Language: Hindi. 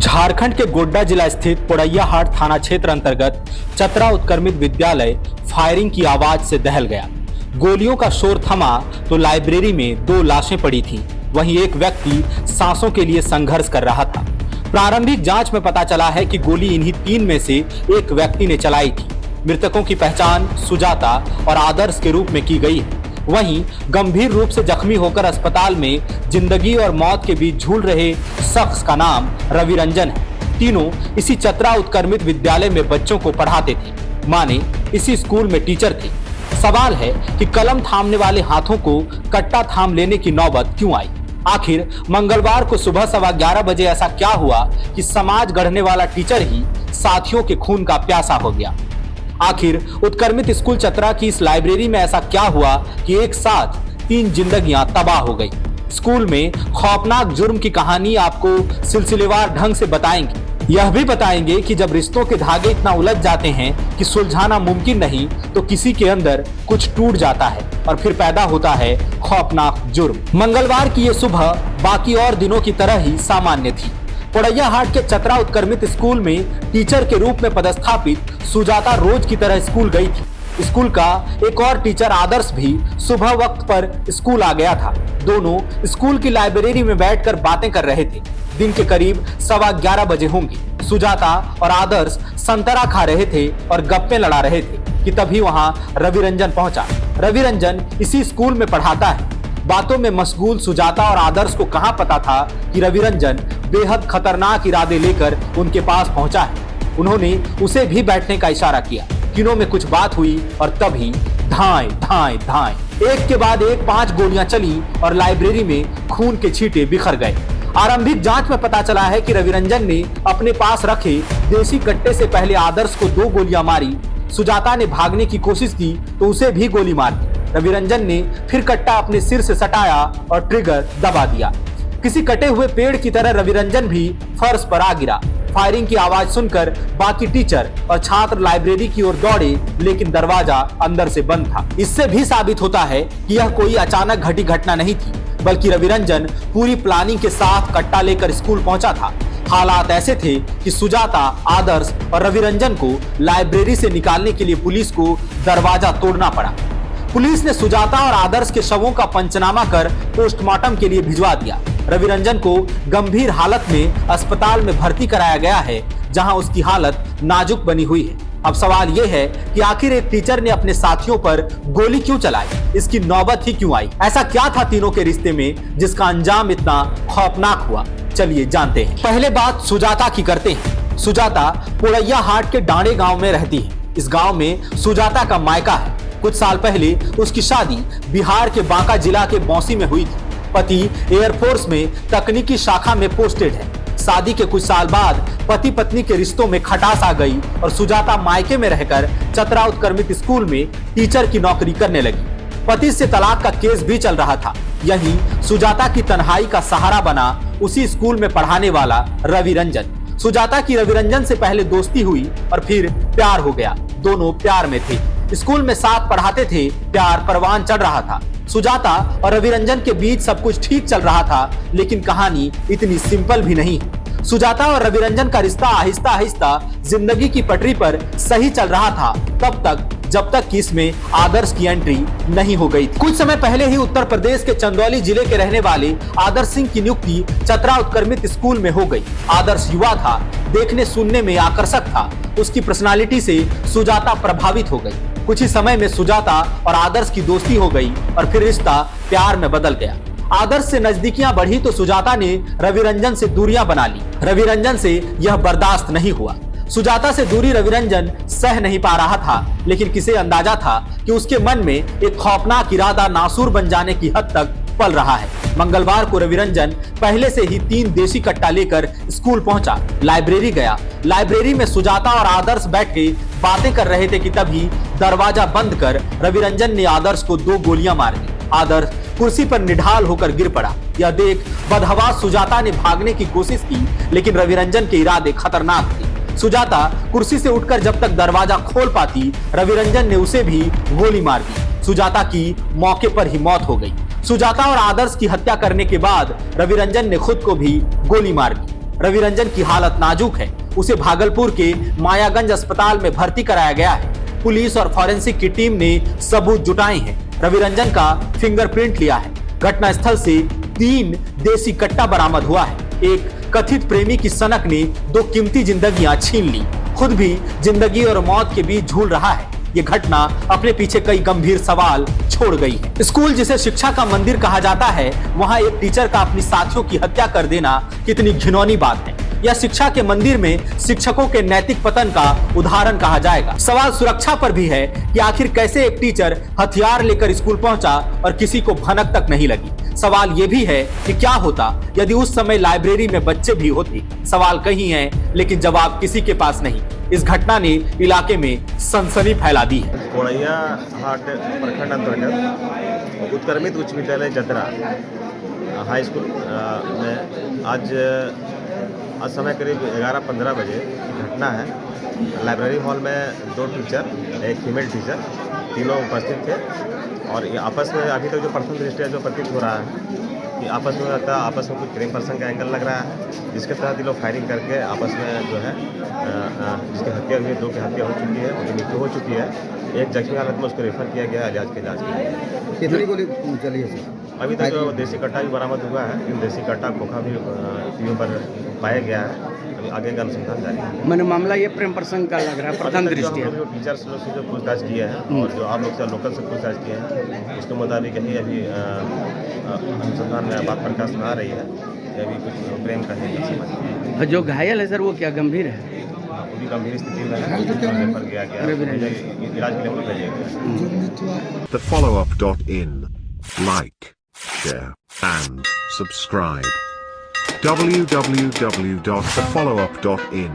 झारखंड के गोड्डा जिला स्थित पोड़ैयाहाट थाना क्षेत्र अंतर्गत चतरा उत्क्रमित विद्यालय फायरिंग की आवाज से दहल गया। गोलियों का शोर थमा तो लाइब्रेरी में 2 लाशें पड़ी थीं। वहीं एक व्यक्ति सांसों के लिए संघर्ष कर रहा था। प्रारंभिक जांच में पता चला है कि गोली इन्हीं 3 में से एक व्यक्ति ने चलाई थी। मृतकों की पहचान सुजाता और आदर्श के रूप में की गई है। वहीं गंभीर रूप से जख्मी होकर अस्पताल में जिंदगी और मौत के बीच झूल रहे शख्स का नाम रवि रंजन है। तीनों इसी चतरा उत्क्रमित विद्यालय में बच्चों को पढ़ाते थे। माने इसी स्कूल में टीचर थे। सवाल है कि कलम थामने वाले हाथों को कट्टा थाम लेने की नौबत क्यों आई? आखिर मंगलवार को सुबह 11:15 बजे ऐसा क्या हुआ कि समाज गढ़ने वाला टीचर ही साथियों के खून का प्यासा हो गया? आखिर उत्क्रमित स्कूल चतरा की इस लाइब्रेरी में ऐसा क्या हुआ कि एक साथ 3 जिंदगियां तबाह हो गई? स्कूल में खौफनाक जुर्म की कहानी आपको सिलसिलेवार ढंग से बताएंगे। यह भी बताएंगे कि जब रिश्तों के धागे इतना उलझ जाते हैं कि सुलझाना मुमकिन नहीं, तो किसी के अंदर कुछ टूट जाता है और फिर पैदा होता है खौफनाक जुर्म। मंगलवार की यह सुबह बाकी और दिनों की तरह ही सामान्य थी। पोड़ैयाहाट के चतरा उत्क्रमित स्कूल में टीचर के रूप में पदस्थापित सुजाता रोज की तरह स्कूल गई थी। स्कूल का एक और टीचर आदर्श भी सुबह वक्त पर स्कूल आ गया था। दोनों स्कूल की लाइब्रेरी में बैठकर बातें कर रहे थे। दिन के करीब 11:15 बजे होंगे। सुजाता और आदर्श संतरा खा रहे थे और गप्पे लड़ा रहे थे कि तभी वहां रवि रंजन पहुंचा। रवि रंजन इसी स्कूल में पढ़ाता है। बातों में मशगूल सुजाता और आदर्श को कहां पता था कि रवि रंजन बेहद खतरनाक इरादे लेकर उनके पास पहुंचा है। उन्होंने उसे भी बैठने का इशारा किया। तीनों में कुछ बात हुई और तभी धाएं धाएं धाएं एक के बाद एक 5 गोलियां चली और लाइब्रेरी में खून के छींटे बिखर गए। आरंभिक जांच में पता चला है कि रवि रंजन ने अपने पास रखे देसी कट्टे से पहले आदर्श को 2 गोलियां मारी। सुजाता ने भागने की कोशिश की तो उसे भी गोली मार दी। रवि रंजन ने फिर कट्टा अपने सिर से सटाया और ट्रिगर दबा दिया। किसी कटे हुए पेड़ की तरह रवि रंजन भी फर्श पर आ गिरा। फायरिंग की आवाज सुनकर बाकी टीचर और छात्र लाइब्रेरी की ओर दौड़े, लेकिन दरवाजा अंदर से बंद था। इससे भी साबित होता है कि यह कोई अचानक घटी घटना नहीं थी, बल्कि रवि रंजन पूरी प्लानिंग के साथ कट्टा लेकर स्कूल पहुंचा था। हालात ऐसे थे कि सुजाता, आदर्श और रवि रंजन को लाइब्रेरी से निकालने के लिए पुलिस को दरवाजा तोड़ना पड़ा। पुलिस ने सुजाता और आदर्श के शवों का पंचनामा कर पोस्टमार्टम के लिए भिजवा दिया। रवि रंजन को गंभीर हालत में अस्पताल में भर्ती कराया गया है, जहां उसकी हालत नाजुक बनी हुई है। अब सवाल यह है कि आखिर एक टीचर ने अपने साथियों पर गोली क्यों चलाई? इसकी नौबत ही क्यों आई? ऐसा क्या था तीनों के रिश्ते में जिसका अंजाम इतना खौफनाक हुआ? चलिए जानते हैं। पहले बात सुजाता की करते हैं। सुजाता पोड़ैयाहाट के डांडे गांव में रहती है। इस गांव में सुजाता का मायका है। कुछ साल पहले उसकी शादी बिहार के बांका जिला के बौंसी में हुई थी। पति एयरफोर्स में तकनीकी शाखा में पोस्टेड है। शादी के कुछ साल बाद पति पत्नी के रिश्तों में खटास आ गई और सुजाता मायके में रहकर चतरा उत्क्रमित स्कूल में टीचर की नौकरी करने लगी। पति से तलाक का केस भी चल रहा था। यही सुजाता की तन्हाई का सहारा बना उसी स्कूल में पढ़ाने वाला रवि रंजन। सुजाता की रवि रंजन से पहले दोस्ती हुई और फिर प्यार हो गया। दोनों प्यार में थे। स्कूल में साथ पढ़ाते थे। प्यार परवान चढ़ रहा था। सुजाता और रवि रंजन के बीच सब कुछ ठीक चल रहा था, लेकिन कहानी इतनी सिंपल भी नहीं। सुजाता और रवि रंजन का रिश्ता आहिस्ता आहिस्ता जिंदगी की पटरी पर सही चल रहा था, तब तक जब तक कि इसमें आदर्श की एंट्री नहीं हो गई थी। कुछ समय पहले ही उत्तर प्रदेश के चंदौली जिले के रहने वाले आदर्श सिंह की नियुक्ति चतरा उत्क्रमित स्कूल में हो गई। आदर्श युवा था, देखने सुनने में आकर्षक था। उसकी पर्सनालिटी से सुजाता प्रभावित हो गई। कुछ ही समय में सुजाता और आदर्श की दोस्ती हो गई और फिर रिश्ता प्यार में बदल गया। आदर्श से नजदीकियां बढ़ी तो सुजाता ने रवि रंजन से दूरियां बना ली। रवि रंजन से यह बर्दाश्त नहीं हुआ। सुजाता से दूरी रवि रंजन सह नहीं पा रहा था, लेकिन किसे अंदाजा था कि उसके मन में एक खौफनाक इरादा नासूर बन जाने की हद तक पल रहा है। मंगलवार को रवि रंजन पहले से ही 3 देसी कट्टा लेकर स्कूल पहुंचा। लाइब्रेरी गया। लाइब्रेरी में सुजाता और आदर्श बैठ के बातें कर रहे थे कि तभी दरवाजा बंद कर रवि रंजन ने आदर्श को 2 गोलियां मार दी। आदर्श कुर्सी पर निढाल होकर गिर पड़ा। यह देख बदहवास सुजाता ने भागने की कोशिश की, लेकिन रवि रंजन के इरादे खतरनाक थे। सुजाता कुर्सी से उठकर जब तक दरवाजा खोल पाती, रवि रंजन ने उसे भी गोली मार दी। सुजाता की मौके पर ही मौत हो गई। सुजाता और आदर्श की हत्या करने के बाद रवि रंजन ने खुद को भी गोली मार दी। रविरंजन की हालत नाजुक है। उसे भागलपुर के मायागंज अस्पताल में भर्ती कराया गया है। पुलिस और फॉरेंसिक की टीम ने सबूत जुटाए हैं। रविरंजन का फिंगरप्रिंट लिया है। घटनास्थल से 3 देसी कट्टा बरामद हुआ है। एक कथित प्रेमी की सनक ने 2 कीमती जिंदगियां छीन ली। खुद भी जिंदगी और मौत के बीच झूल रहा है। ये घटना अपने पीछे कई गंभीर सवाल छोड़ गई है। स्कूल जिसे शिक्षा का मंदिर कहा जाता है, वहां एक टीचर का अपनी साथियों की हत्या कर देना कितनी घिनौनी बात है। यह शिक्षा के मंदिर में शिक्षकों के नैतिक पतन का उदाहरण कहा जाएगा। सवाल सुरक्षा पर भी है कि आखिर कैसे एक टीचर हथियार लेकर स्कूल पहुंचा और किसी को भनक तक नहीं लगी। सवाल यह भी है कि क्या होता यदि उस समय लाइब्रेरी में बच्चे भी होते। सवाल कहीं है लेकिन जवाब किसी के पास नहीं। इस घटना ने इलाके में सनसनी फैला दी है। पोड़ैया हाट प्रखंड अंतर्गत उत्कर्मित उच्च विद्यालय जतरा हाई स्कूल में आज समय करीब 11-15 बजे घटना है। लाइब्रेरी हॉल में 2 टीचर, एक फीमेल टीचर, तीनों उपस्थित थे और ये आपस में अभी तक जो प्रथम दृष्टया जो प्रतीत हो रहा है कि आपस में कुछ प्रेम प्रसंग का एंगल लग रहा है, जिसके तहत ये लोग फायरिंग करके आपस में जो है जिसकी हत्या हुई है, 2 की हत्या हो चुकी है, उनकी मृत्यु हो चुकी है। एक जख्मी हालत में उसको रेफर किया गया इलाज के लिए। कितनी गोली चली है सर? अभी तक जो देसी कट्टा भी बरामद हुआ है, इन देसी कट्टा खोखा भी तीनों पर पाया गया है। अभी आगे का अनुसंधान जारी है। मैंने मामला ये प्रेम प्रसंग का लग रहा है प्रथम दृष्टि। जो टीचर्स लोग से जो पूछताछ किए हैं और जो आप लोग से लोकल से पूछताछ किए हैं, उसके मुताबिक यही अभी अनुसंधान में बात प्रकाश में आ रही है। ये अभी कुछ प्रेम का है समझ। जो घायल है सर वो क्या गंभीर है? वो भी गंभीर स्थिति में है, रेफर किया गया, इलाज के लिए उन्हें भेजा गया। thefollowup.in. Like, share, and subscribe. www.thefollowup.in